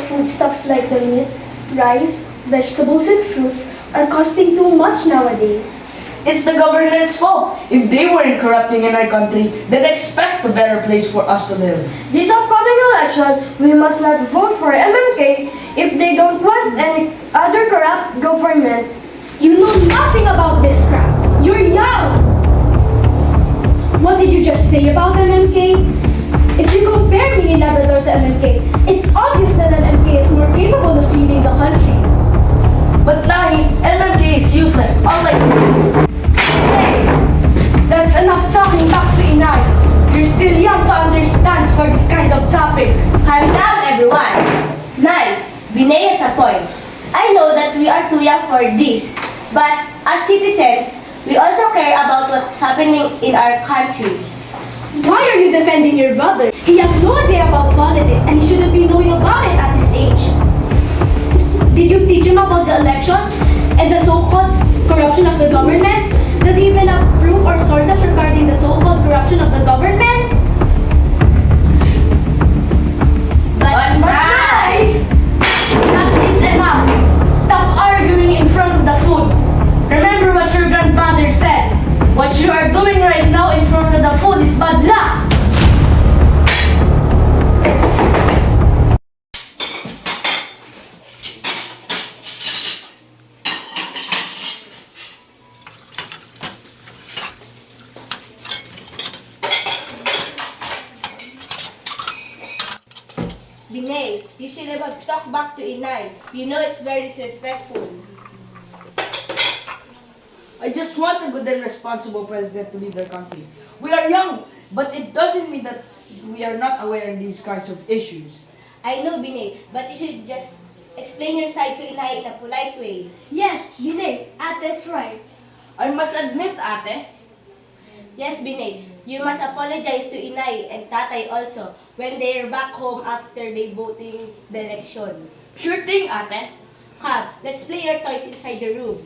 Foodstuffs like the meat, rice, vegetables, and fruits are costing too much nowadays. It's the government's fault. If they weren't corrupting in our country, they'd expect a better place for us to live. This upcoming election, we must not vote for MMK if they don't want any other corrupt government. You know nothing about this crap. You're young. What did you just say about MMK? If you compare me in Labrador to MMK, it's obvious that MMK is more capable of leading the country. But Nahi, MMK is useless, unlike me. Hey, that's enough talking back to Inay. You're still young to understand for this kind of topic. Calm down, everyone. Nay, Binay has a point. I know that we are too young for this, but as citizens, we also care about what's happening in our country. Why are you defending your brother? He has no idea about politics and he shouldn't be knowing about it at his age. Did you teach him about the election and the so-called corruption of the government? Does he even have proof or sources regarding the so-called corruption of the government? But Nay! That is enough. Stop arguing in front of the food. Remember what your grandmother said. What you are doing right now in front of the food is bad luck. Binay, you should have talked back to Inay. You know it's very disrespectful. I just want a good and responsible president to lead our country. We are young, but it doesn't mean that we are not aware of these kinds of issues. I know, Binay, but you should just explain your side to Inay in a polite way. Yes, Binay, Ate's right. I must admit, ate, Yes, Binay, you must apologize to Inay and Tatay also when they're back home after they voting the election. sure thing, ate. Come, let's play your toys inside the room.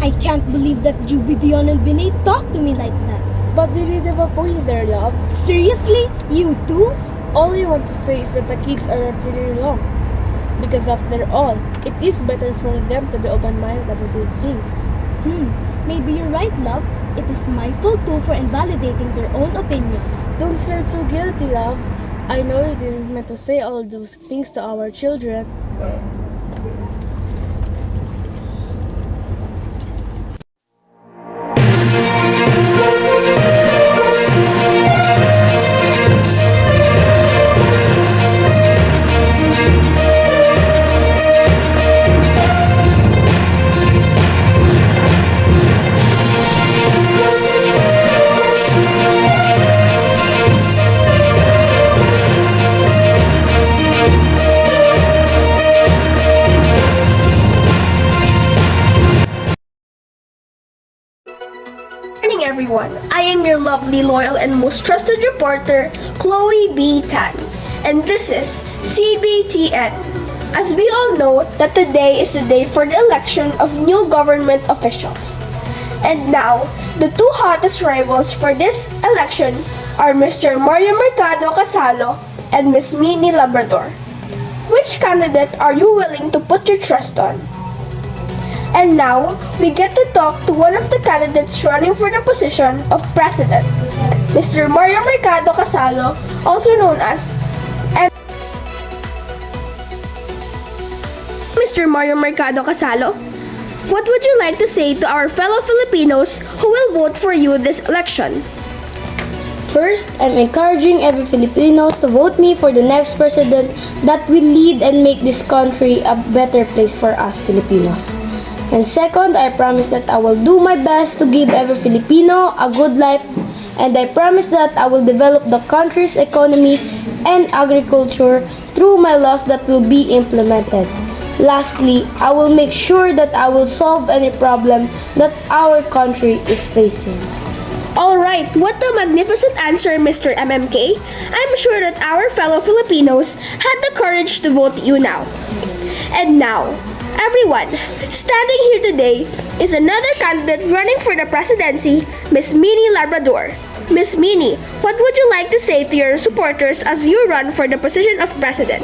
I can't believe that Juby, Dion, and Binay talk to me like that. But they did have a point there, love. Seriously? You too? All you want to say is that the kids are not really wrong. Because after all, it is better for them to be open-minded about things. Maybe you're right, love. It is my fault too for invalidating their own opinions. Don't feel so guilty, love. I know you didn't meant to say all those things to our children. Morning, everyone. I am your lovely, loyal, and most trusted reporter, Chloe B. Tan. And this is CBTN. As we all know that today is the day for the election of new government officials. And now, the two hottest rivals for this election are Mr. Mario Mercado Casalo and Ms. Minnie Labrador. Which candidate are you willing to put your trust on? And now, we get to talk to one of the candidates running for the position of president, Mr. Mario Mercado Casalo, also known as Mr. Mario Mercado Casalo. what would you like to say to our fellow Filipinos who will vote for you this election? First, I'm encouraging every Filipino to vote me for the next president that will lead and make this country a better place for us Filipinos. And second, I promise that I will do my best to give every Filipino a good life, and I promise that I will develop the country's economy and agriculture through my laws that will be implemented. Lastly, I will make sure that I will solve any problem that our country is facing. Alright, what a magnificent answer, Mr. MMK. I'm sure that our fellow Filipinos had the courage to vote you now. And now, everyone, standing here today is another candidate running for the presidency, Miss Minnie Labrador. Miss Minnie, what would you like to say to your supporters as you run for the position of president?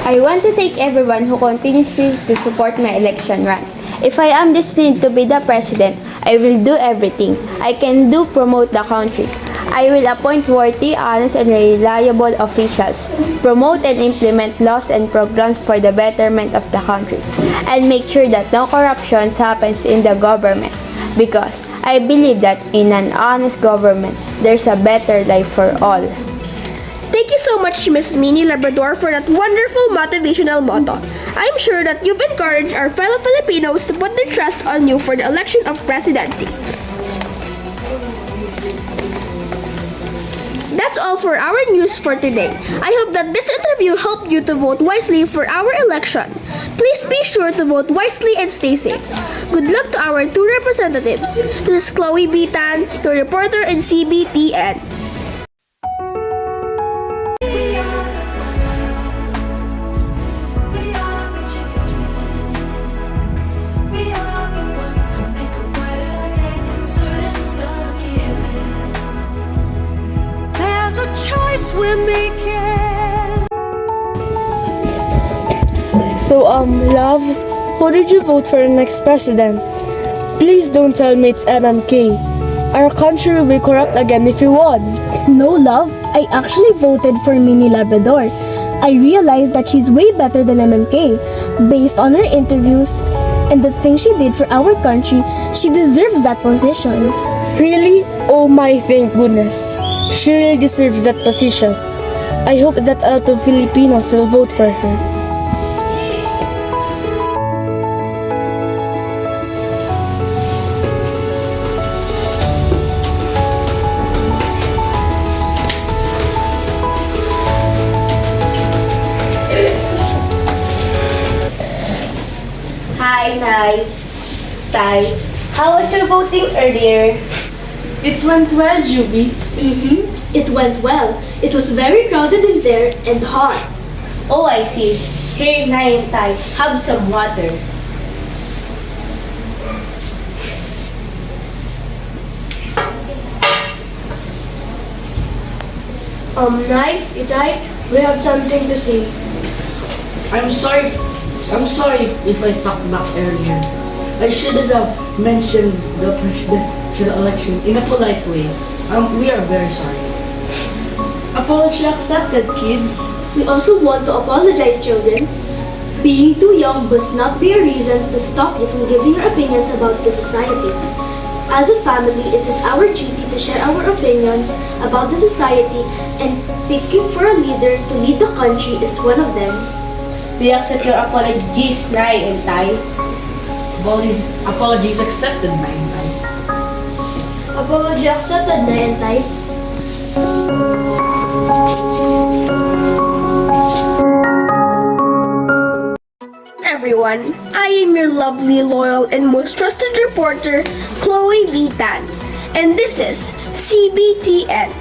I want to thank everyone who continues to support my election run. If I am destined to be the president, I will do everything I can do promote the country. I will appoint worthy, honest, and reliable officials, promote and implement laws and programs for the betterment of the country, and make sure that no corruption happens in the government. Because I believe that in an honest government, there's a better life for all. Thank you so much, Miss Minnie Labrador, for that wonderful motivational motto. I'm sure that you've encouraged our fellow Filipinos to put their trust on you for the election of presidency. That's all for our news for today. I hope that this interview helped you to vote wisely for our election. Please be sure to vote wisely and stay safe. Good luck to our two representatives. This is Chloe B. Tan, your reporter in CBTN. So, love, who did you vote for the next president? Please don't tell me it's MMK. Our country will be corrupt again if he won. No, love. I actually voted for Minnie Labrador. I realized that she's way better than MMK. Based on her interviews and the things she did for our country, she deserves that position. Really? Oh my, thank goodness. She really deserves that position. I hope that a lot of Filipinos will vote for her. Hi, Nay. Tay, how was your voting earlier? It went well, Juby. It went well. It was very crowded in there and hot. Oh, I see. Here, Nay and Tay, have some water. Nay, Itay, we have something to say. I'm sorry if I talked back earlier. I shouldn't have mentioned the presidential election in a polite way. We are very sorry. Apology accepted, kids. We also want to apologize, children. Being too young must not be a reason to stop you from giving your opinions about the society. As a family, it is our duty to share our opinions about the society, and picking for a leader to lead the country is one of them. We accept your apologies, Nay and Tay. Apologies accepted, Nay and Tay. Apology accepted, Nay and Tay. Everyone, I am your lovely, loyal, and most trusted reporter, Chloe B. Tan, and this is CBTN.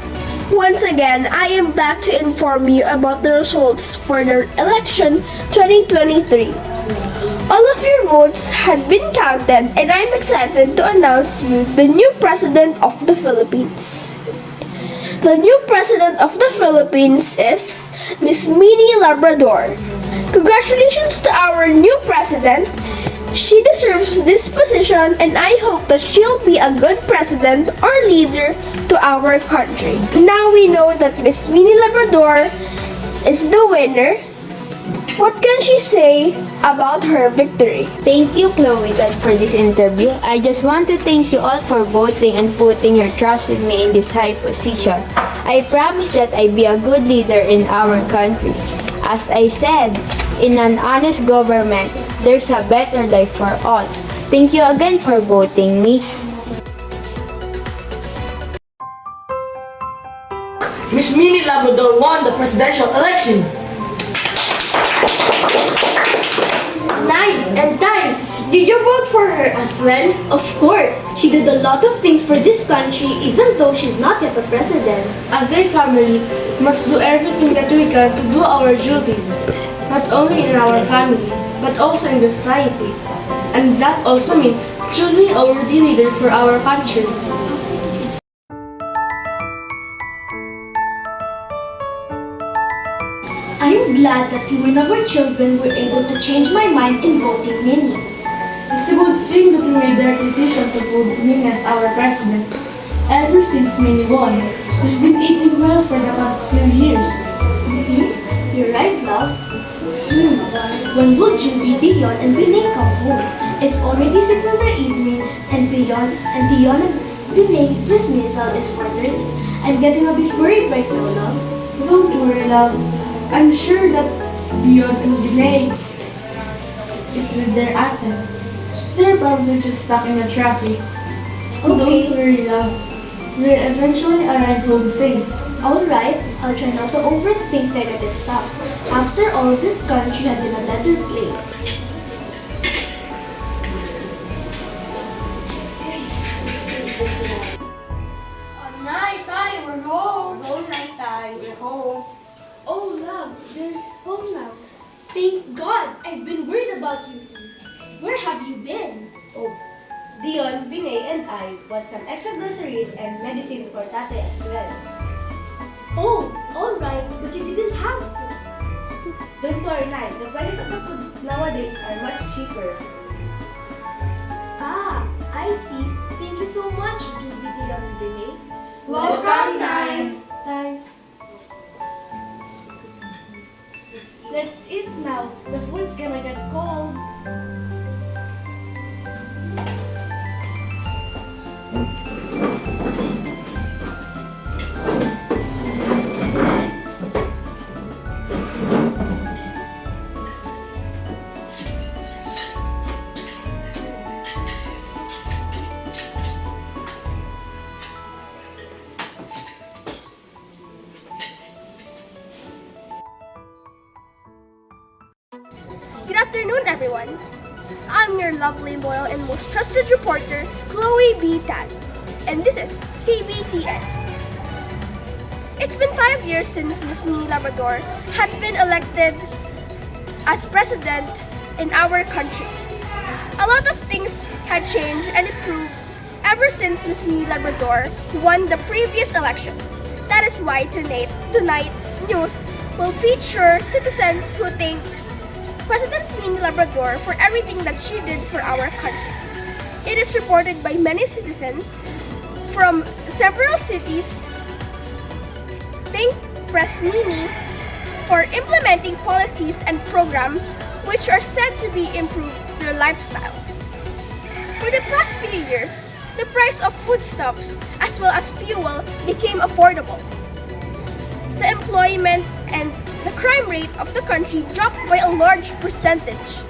Once again, I am back to inform you about the results for the election 2023. All of your votes had been counted, and I'm excited to announce you the new President of the Philippines. The new President of the Philippines is Miss Minnie Labrador. Congratulations to our new President. She deserves this position, and I hope that she'll be a good president or leader to our country. Now we know that Miss Minnie Labrador is the winner. What can she say about her victory? Thank you, Chloe, Dad, for this interview. I just want to thank you all for voting and putting your trust in me in this high position. I promise that I be a good leader in our country. As I said, in an honest government, there's a better life for all. Thank you again for voting me. Miss Minnie Labrador won the presidential election. 9 and 10. Did you vote for her as well? Of course, she did a lot of things for this country even though she's not yet the president. As a family, we must do everything that we can to do our duties, not only in our family, but also in the society. And that also means choosing a worthy leader for our country. I am glad that you and our children were able to change my mind in voting Minnie. It's a good thing that we made the decision to vote Minnie as our president. Ever since Minnie won, we've been eating well for the past few years. You're right, love. When will Juby, Dion, and Binay come home? It's already 6 in the evening, and Dion and Binay's dismissal is 4:30. I'm getting a bit worried right now, love. Don't worry, love. I'm sure that Beyond and Binay is with their ate. They're probably just stuck in the traffic. Don't worry, love. We'll eventually arrive home safe. Alright, I'll try not to overthink negative stuffs. After all, this country had been a better place. Night, Tay, we're home. Home night time, we're home. Oh, love, they're home now. Thank God! I've been worried about you. Where have you been? Oh, Dion, Binay, and I bought some extra groceries and medicine for Tate as well. Oh, alright, but you didn't have to. Don't worry, Nay. The prices of the food nowadays are much cheaper. Ah, I see. Thank you so much, Juby, Dion, and Binay. Welcome, Nay. Tay. Let's eat now. The food's gonna get cold. Good afternoon, everyone. I'm your lovely, loyal, and most trusted reporter, Chloe B. Tan, and this is CBTN. It's been 5 years since Miss Minnie Labrador had been elected as president in our country. A lot of things had changed and improved ever since Miss Minnie Labrador won the previous election. That is why tonight's news will feature citizens who thanked President Minnie Labrador for everything that she did for our country. It is reported by many citizens from several cities thank Pres Minnie for implementing policies and programs which are said to be improved their lifestyle. For the past few years, the price of foodstuffs as well as fuel became affordable. The employment and the crime rate of the country dropped by a large percentage,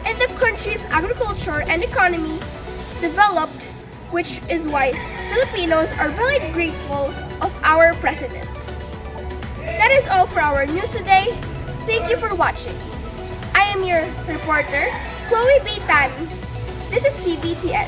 and the country's agriculture and economy developed, which is why Filipinos are very grateful of our president. That is all for our news today. Thank you for watching. I am your reporter, Chloe B. Tan. This is CBTN.